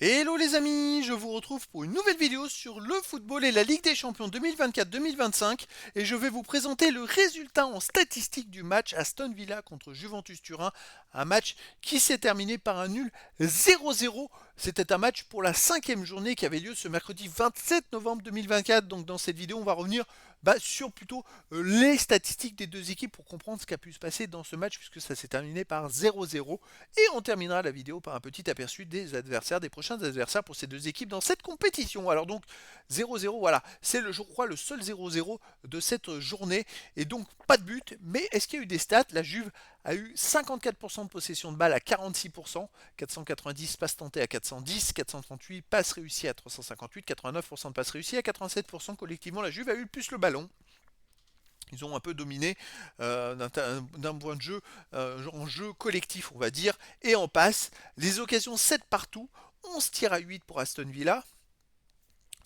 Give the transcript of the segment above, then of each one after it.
Hello les amis, je vous retrouve pour une nouvelle vidéo sur le football et la Ligue des Champions 2024-2025 et je vais vous présenter le résultat en statistique du match Aston Villa contre Juventus Turin, un match qui s'est terminé par un nul 0-0. C'était un match pour la 5e journée qui avait lieu ce mercredi 27 novembre 2024, donc dans cette vidéo on va revenir sur plutôt les statistiques des deux équipes pour comprendre ce qui a pu se passer dans ce match puisque ça s'est terminé par 0-0 et on terminera la vidéo par un petit aperçu des adversaires, des prochains adversaires pour ces deux équipes dans cette compétition. Alors donc 0-0, voilà, c'est je crois le seul 0-0 de cette journée et donc pas de but, mais est-ce qu'il y a eu des stats? La Juve a eu 54% de possession de balle à 46%, 490 passes tentées à 410, 438 passes réussies à 358, 89% de passes réussies à 87%. Collectivement, la Juve a eu le plus le ballon. Ils ont un peu dominé d'un point de jeu, en jeu collectif, on va dire, et en passe. Les occasions 7 partout, 11 tirs à 8 pour Aston Villa.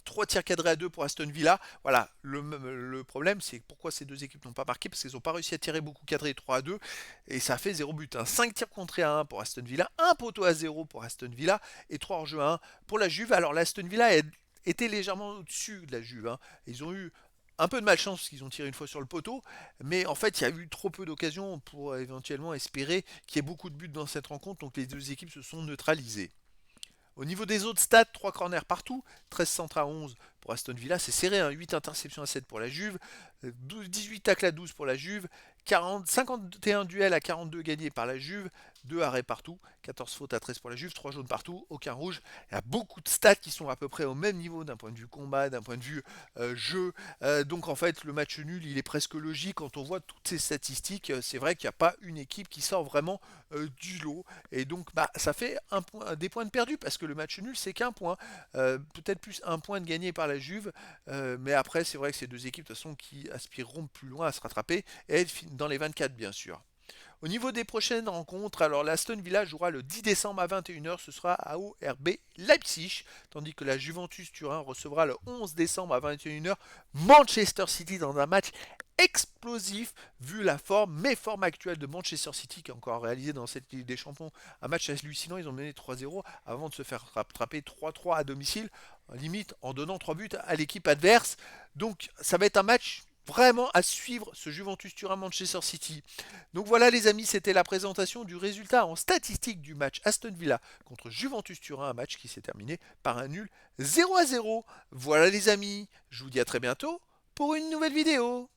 3 tirs cadrés à 2 pour Aston Villa. Voilà, le problème, c'est pourquoi ces deux équipes n'ont pas marqué, parce qu'ils n'ont pas réussi à tirer beaucoup cadrés 3 à 2, et ça a fait 0 but. 5 tirs contrés à 1 pour Aston Villa, 1 poteau à 0 pour Aston Villa, et 3 hors-jeu à 1 pour la Juve. Alors l'Aston Villa était légèrement au-dessus de la Juve. Ils ont eu un peu de malchance parce qu'ils ont tiré une fois sur le poteau, mais en fait il y a eu trop peu d'occasions pour éventuellement espérer qu'il y ait beaucoup de buts dans cette rencontre, donc les deux équipes se sont neutralisées. Au niveau des autres stats, 3 corners partout, 13 centres à 11 pour Aston Villa, c'est serré, 8 interceptions à 7 pour la Juve, 18 tacles à 12 pour la Juve, 51 duels à 42 gagnés par la Juve, 2 arrêts partout, 14 fautes à 13 pour la Juve, 3 jaunes partout, aucun rouge. Il y a beaucoup de stats qui sont à peu près au même niveau d'un point de vue combat, d'un point de vue jeu. Donc en fait, le match nul, il est presque logique quand on voit toutes ces statistiques. C'est vrai qu'il n'y a pas une équipe qui sort vraiment du lot. Et donc ça fait des points de perdus parce que le match nul, c'est qu'un point. Peut-être plus un point de gagné par la Juve. Mais après, c'est vrai que ces deux équipes, de toute façon, qui aspireront plus loin à se rattraper et être dans les 24, bien sûr. Au niveau des prochaines rencontres, alors l'Aston Villa jouera le 10 décembre à 21h, ce sera à ORB Leipzig, tandis que la Juventus Turin recevra le 11 décembre à 21h Manchester City dans un match explosif vu la forme actuelle de Manchester City qui a encore réalisé dans cette Ligue des Champions un match hallucinant. Ils ont mené 3-0 avant de se faire rattraper 3-3 à domicile, limite en donnant 3 buts à l'équipe adverse. Donc ça va être un match vraiment à suivre, ce Juventus Turin Manchester City. Donc voilà les amis, c'était la présentation du résultat en statistique du match Aston Villa contre Juventus Turin, un match qui s'est terminé par un nul 0-0. Voilà les amis, je vous dis à très bientôt pour une nouvelle vidéo.